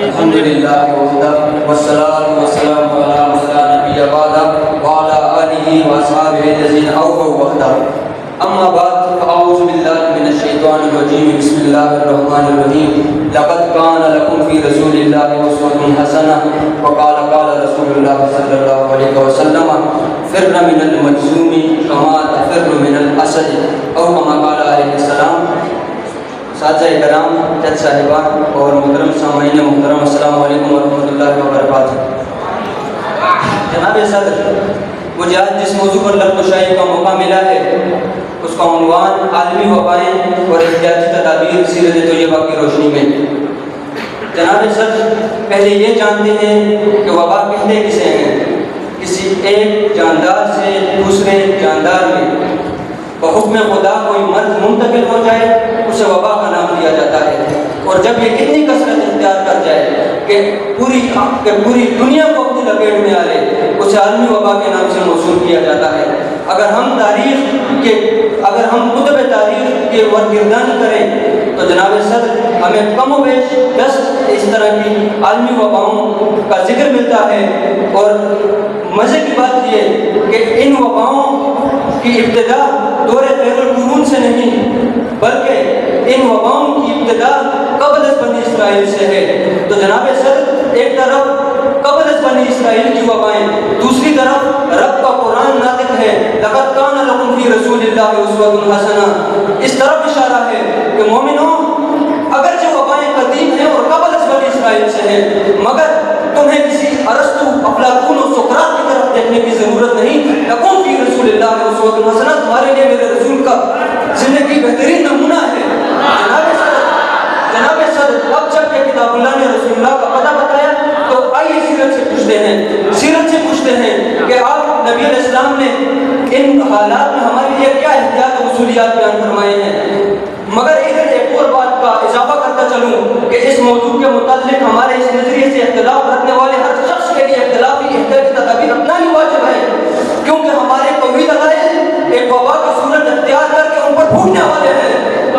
الحمدللہ والصلاة والسلام علی من لا نبی بعدہ وعلی آلہ واصحابہ الذین اوفوا وعدہ. اما بعد فاعوذ باللہ من الشیطان الرجیم. بسم اللہ الرحمن الرحیم. لقد کان لکم فی رسول اللہ اسوۃ حسنہ وقال قال رسول اللہ صلی اللہ علیہ وسلم فر من المجذوم کما تفر من الاسد او کما قال علیہ السلام. ساتھیٰ کرام، جج صاحبان اور محترم سامعین محترم، السلام علیکم ورحمۃ اللہ وبرکاتہ. جناب صدر، مجھے آج جس موضوع پر لفظ کا موقع ملا ہے اس کا عنوان عالمی وبائیں اور احتیاطی تدابیر سیرت طیبہ کی روشنی میں. جناب صدر، پہلے یہ جانتے ہیں کہ وبا کہتے کسے ہیں؟ کسی ایک جاندار سے دوسرے جاندار میں بحکم خدا کوئی مرض منتقل ہو جائے اسے وبا کا نام دیا جاتا ہے. اور جب یہ کتنی کثرت اختیار کر جائے کہ پوری دنیا کو اپنی لپیٹ میں آ لے اسے عالمی وبا کے نام سے موصول کیا جاتا ہے. اگر ہم کتب تاریخ کے ورگردانی کریں تو جناب صدر ہمیں کم و بیش 10 اس طرح کی عالمی وباؤں کا ذکر ملتا ہے. اور مزے کی بات یہ کہ ان وباؤں کی ابتدا دور خیر القرون سے نہیں بلکہ ان وباؤں کی ابتدا قبل از بنی اسرائیل سے ہے. تو جناب صدر ایک طرف قبل از بنی اسرائیل کی وبائیں، دوسری طرف رب کا قرآن ناطق ہے لقد کان لکم فی رسول اللہ اسوۃ حسنہ. اس طرف اشارہ ہے کہ مومنوں، اگرچہ وبائیں قدیم ہیں اور قبل از بنی اسرائیل سے ہیں مگر تمہیں کسی ارسطو، افلاطون اور سقراط کی طرف دیکھنے کی ضرورت نہیں. لکم فی رسول اللہ اسوۃ حسنہ تمہارے لیے میرے رسول کا زندگی بہترین نمونہ ہے. جناب صدر، اب جب کہ کتاب اللہ نے رسول اللہ کا پتہ بتایا تو آئیے سیرت سے پوچھتے ہیں کہ آپ نبی علیہ السلام نے ان حالات میں ہمارے لیے کیا احتیاط و اصولیات بیان فرمائے ہیں. مگر ادھر ایک اور بات کا اضافہ کرتا چلوں کہ اس موضوع کے متعلق ہمارے اس نظریے سے اختلاف رکھنے والے ہر شخص کے لیے اختلافی احتیاطی تدابیر اپنانی واجب ہے، کیونکہ ہمارے قوی دلائل ایک وبا کی صورت اختیار کر کے ان پر پھوٹنے والے ہیں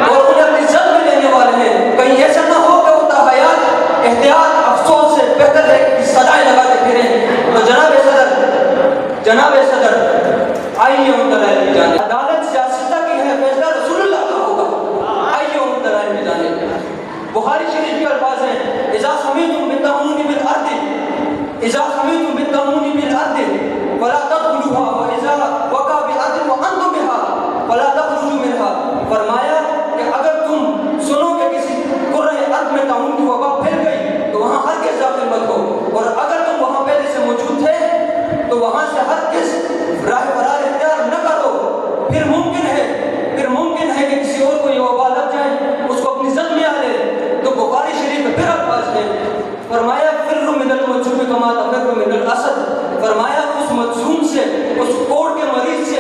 اور انہیں اپنی زد میں لینے والے ہیں. کہیں ایسا نہ ہو کہ وہ تحیات احتیاط افسوس سے بہتر ہے کہ سزائیں لگاتے پھریں. تو جناب صدر آئیے ان دلائل کی جانب. عدالت سیاستہ کی ہے، فیصلہ رسول اللہ کا ہوگا. آئیے ان دلائل کی جانب. بخاری شریف کے الفاظ ہیں اذا سمعتم بالطاعون بالارض فلا تدخلوها واذا وقع بعدل وانتم بها فلا تخرجوا منها. فرمایا کہ اگر تم سنو کہ کسی قرۂ ارض میں طاعون کی وبا پھیل گئی تو وہاں ہرگز داخل مت ہو، اور اگر تم وہاں پہلے سے موجود تھے تو وہاں سے ہرگز راہ فرار اختیار نہ کرو. پھر ممکن ہے کہ کسی اور کو یہ وبا لگ جائے، اس کو اپنی زد میں آ لے. تو بخاری شریف میں پھر الفاظ ہیں، فرمایا فروا من المجذوم کما تفر من الاسد. فرمایا اس مجذوم سے، اس کوڑ کے مریض سے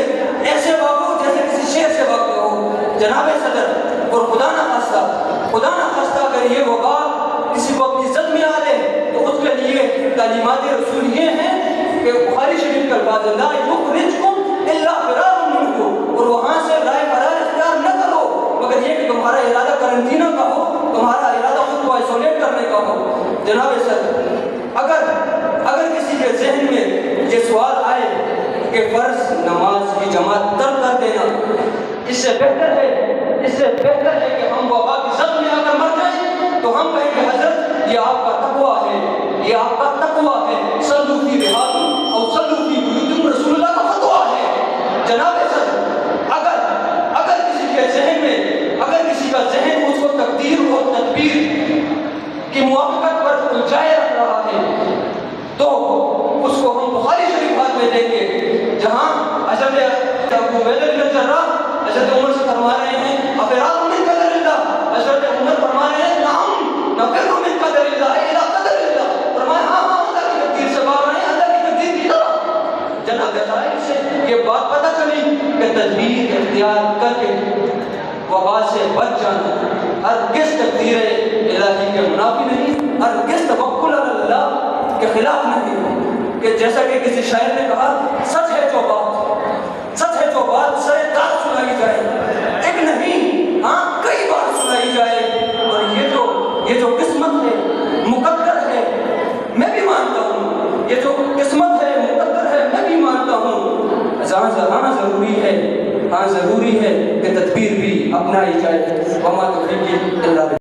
ایسے بھاگو جیسے کسی شیر سے بھاگتے ہو. جناب صدر، اور خدا نہ خواستہ اگر یہ وبا کسی کو اپنی زد میں آ لے تو اس کے لیے تعلیمات رسول یہ ہیں کہ بخاری شریف کا الفاظ لا یخرجکم الا فرار منہ، اور وہاں سے راہ فرار اختیار نہ کرو مگر یہ کہ تمہارا ارادہ قرنطینہ کا ہو، تمہارا ارادہ خود کو آئسولیٹ کرنے کا ہو. جناب صدر، اگر کسی کے ذہن میں یہ سوال آئے کہ فرض نماز کی جماعت ترک کر دینا اس سے بہتر ہے کہ ہم وبا کی زد میں آ کر مر جائیں، تو ہم کہیں کہ حضرت یہ آپ کا تقویٰ ہے، صلو فی رحالکم او صلو فی بیوتکم، رسول اللہ کا فتویٰ ہے. جناب صدر، اگر کسی کا ذہن اس کو تقدیر اور تدبیر کی موافقت پر الجائے رکھ رہا ہے تو اس کو ہم بخاری شریف بات میں دیں گے جہاں حضرت ابو عبیدہ بن جراح حضرت عمر سے فرما رہے ہیں افرار من قدر اللہ، حضرت عمر فرما رہے ہیں نعم نفر من قدر اللہ الى قدر اللہ. فرمایا ہاں اللہ کی تقدیر سے بھاگ رہے ہیں، اللہ کی تقدیر کی طرف. جناب دلائل سے یہ بات پتہ چلی کہ تدبیر اختیار کر کے وبا سے بچ جانا ہرگز تقدیر الہی کے منافی نہیں، ہرگز توکل علی اللہ کے خلاف نہیں. کہ جیسا کہ کسی شاعر نے کہا سچ ہے جو بات سرے دار سنائی جائے، ایک نہیں ہاں کئی بار سنائی جائے. اور یہ جو قسمت ہے مقدر ضروری ہے کہ تدبیر بھی اپنائی جائے. وما توفیقی الا باللہ.